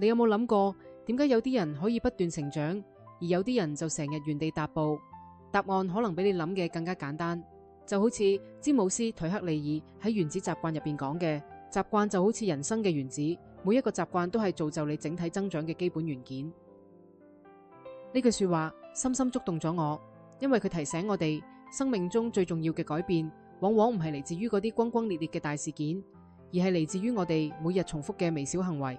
你有冇諗過，點解有啲人可以不斷成長，而有啲人就成日原地踏步？答案可能比你諗嘅更加簡單，就好似詹姆斯·頹克利爾喺《原子習慣》入邊講嘅，習慣就好似人生嘅原子，每一個習慣都係造就你整體增長嘅基本元件。呢句說話深深觸動咗我，因為佢提醒我哋，生命中最重要嘅改變，往往唔係嚟自於嗰啲轟轟烈烈嘅大事件，而係嚟自於我哋每日重複嘅微小行為。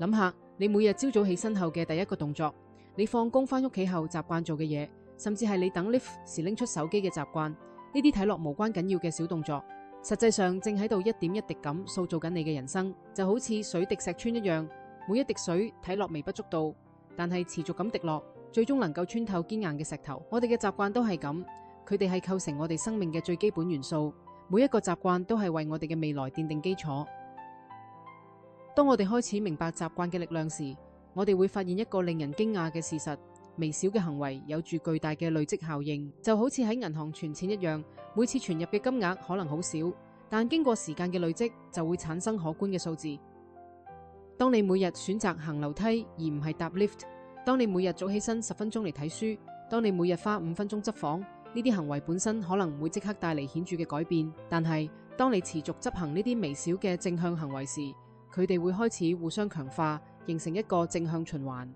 諗下，你每日朝早起身後嘅第一個動作，你放工返屋企後習慣做嘅嘢，甚至係你等 lift 時拎出手機嘅習慣，呢啲睇落無關緊要嘅小動作，實際上正喺度一點一滴咁塑造緊你嘅人生，就好似水滴石穿一樣，每一滴水睇落微不足道，但係持續咁滴落，最終能夠穿透堅硬嘅石頭。我哋嘅習慣都係咁，佢哋係構成我哋生命嘅最基本元素，每一個習慣都係為我哋嘅未來奠定基礎。當我哋開始明白習慣嘅力量時，我哋會發現一個令人驚訝嘅事實，微小嘅行為有住巨大嘅累積效應，就好似喺銀行存錢一樣，每次存入嘅金額可能好少，但經過時間嘅累積就會產生可觀嘅數字。當你每日選擇行樓梯而唔係搭 lift， 當你每日早起身10分鐘嚟睇書，當你每日花5分鐘執房，呢啲行為本身可能唔會即刻帶嚟顯著嘅改變，但係當你持續執行呢啲微小嘅正向行為時，佢哋會開始互相強化，形成一個正向循環。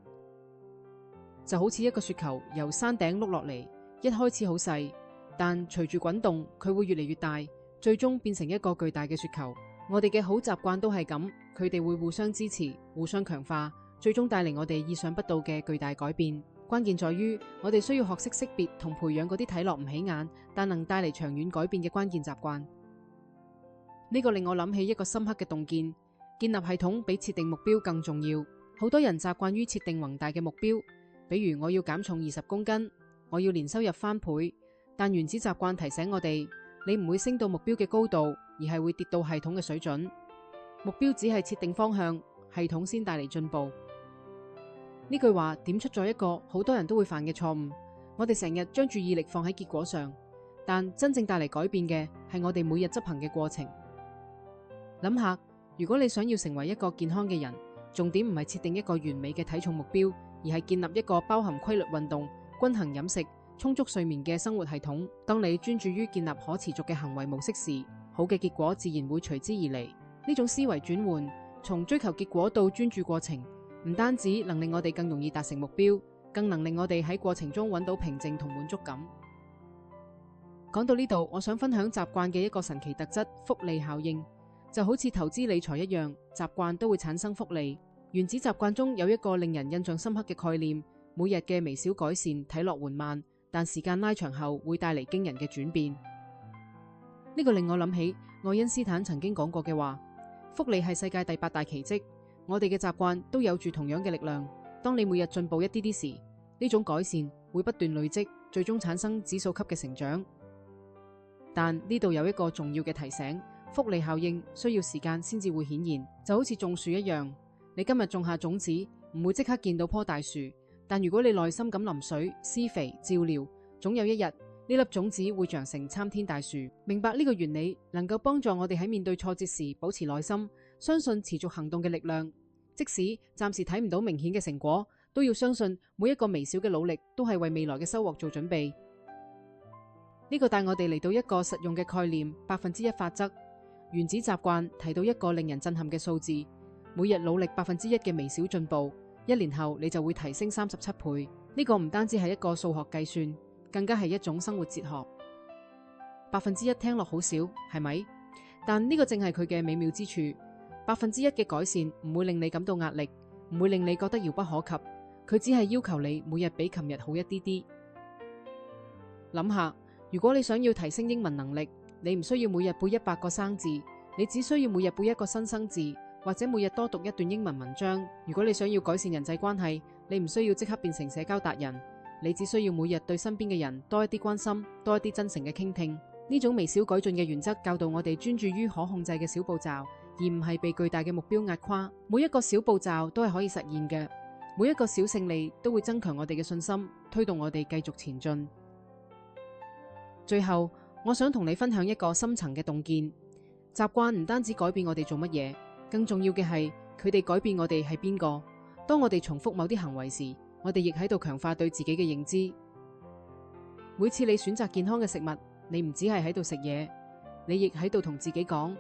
就好似一個雪球由山頂碌落嚟，一開始好細，但隨住滾動，佢會越嚟越大，最終變成一個巨大嘅雪球。我哋嘅好習慣都係咁，佢哋會互相支持，互相強化，最終帶嚟我哋意想不到嘅巨大改變。關鍵在於我哋需要學識識別同培養嗰啲睇落唔起眼，但能帶嚟長遠改變嘅關鍵習慣。呢個令我諗起一個深刻嘅洞見，建立系統比設定目標更重要。好多人習慣於設定宏大嘅目標，比如我要減重20公斤，我要年收入翻倍，但原子習慣提醒我哋，你唔會升到目標嘅高度，而係會跌到系統嘅水準。目標只係設定方向，系統先帶嚟進步。呢句話點出咗一個好多人都會犯嘅錯誤，我哋成日將注意力放喺結果上，但真正帶嚟改變嘅係我哋每日執行嘅過程。諗下，如果你想要成為一個健康嘅人，重點唔係設定一個完美嘅體重目標，而係建立一個包含規律運動、均衡飲食、充足睡眠嘅生活系統。當你專注於建立可持續嘅行為模式時，好嘅結果自然會隨之而嚟。呢種思維轉換，從追求結果到專注過程，唔單止能令我哋更容易達成目標，更能令我哋喺過程中揾到平靜同滿足感。講到呢度，我想分享習慣嘅一個神奇特質——複利效應。就好似投資理財一樣，習慣都會產生複利。原子習慣中有一個令人印象深刻嘅概念，每日嘅微小改善睇落緩慢，但時間拉長後會帶嚟驚人嘅轉變。呢個令我諗起愛因斯坦曾經講過嘅話：複利係世界第8大奇蹟。我哋嘅習慣都有住同樣嘅力量。當你每日進步一啲啲時，呢種改善會不斷累積，最終產生指數級嘅成長。但呢度有一個重要嘅提醒，複利效應需要時間先至會顯現，就好似種樹一樣，你今日種下種子，唔會即刻見到棵大樹，但如果你耐心咁淋水、施肥、照料，總有一日呢粒種子會長成參天大樹。明白呢個原理，能夠幫助我哋喺面對挫折時保持耐心，相信持續行動嘅力量。即使暫時睇唔到明顯嘅成果，都要相信每一個微小嘅努力都係為未來嘅收穫做準備。呢個帶我哋嚟到一個實用嘅概念——1%法則。原子習慣提到一個令人震撼嘅數字，每日努力1%嘅微小進步，1年後你就會提升37倍。呢個唔單止係一個數學計算，更加係一種生活哲學。1%聽落好少，係咪？但呢個正係佢嘅美妙之處。1%嘅改善唔會令你感到壓力，唔會令你覺得遙不可及，佢只係要求你每日比琴日好一啲啲。諗下，如果你想要提升英文能力，你唔需要每日背100個生字，你只需要每日背一個新生字，或者每日多讀一段英文文章。如果你想要改善人際關係，你唔需要即刻變成社交達人，你只需要每日對身邊嘅人多一啲關心，多一啲真誠嘅傾聽。呢種微小改進嘅原則教導我哋專注於可控制嘅小步驟，而唔係被巨大嘅目標壓垮。每一個小步驟都係可以實現嘅，每一個小勝利都會增強我哋嘅信心，推動我哋繼續前進。最後，我想同你分享一個深層嘅洞見：習慣唔單止改變我哋做乜嘢，更重要嘅係佢哋改變我哋係邊個。當我哋重複某啲行為時，我哋亦喺度強化對自己嘅認知。每次你選擇健康嘅食物，你唔只係喺度食嘢，你亦喺度同自己講，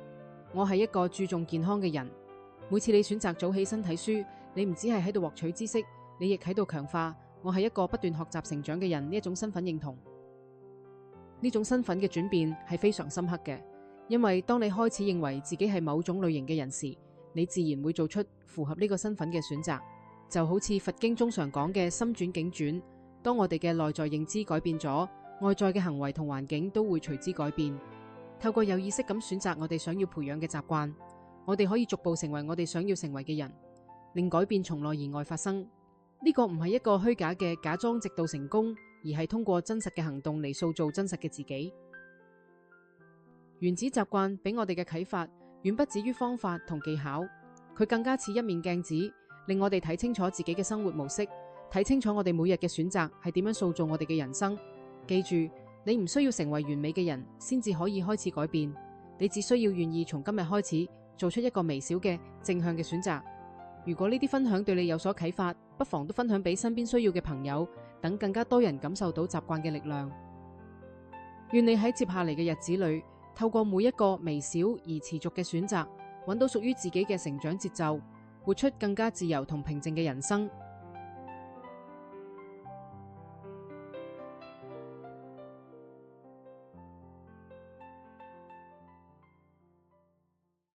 我係一個注重健康嘅人。每次你選擇早起身睇書，你唔只係喺度獲取知識，你亦喺度強化，我係一個不斷學習成長嘅人呢一種身份認同。呢種身份嘅轉變係非常深刻嘅，因為當你開始認為自己係某種類型嘅人時，你自然會做出符合呢個身份嘅選擇。就好似佛經中常講嘅心轉境轉，當我哋嘅內在認知改變咗，外在嘅行為同環境都會隨之改變。透過有意識咁選擇我哋想要培養嘅習慣，我哋可以逐步成為我哋想要成為嘅人，令改變從內而外發生。呢個唔係一個虛假嘅假裝直到成功，而係通過真實嘅行動嚟塑造真實嘅自己。原子習慣俾我哋嘅啟發遠不止於方法同技巧，佢更加似一面鏡子，令我哋睇清楚自己嘅生活模式，睇清楚我哋每日嘅選擇係點樣塑造我哋嘅人生。記住，你唔需要成為完美嘅人先至可以開始改變，你只需要願意從今日開始做出一個微小嘅正向嘅選擇。如果呢啲分享對你有所啟發，不妨都分享俾身邊需要嘅朋友，等更加多人感受到習慣嘅力量。願你喺接下嚟嘅日子裏，透過每一個微小而持續嘅選擇，揾到屬於自己嘅成長節奏，活出更加自由同平靜嘅人生。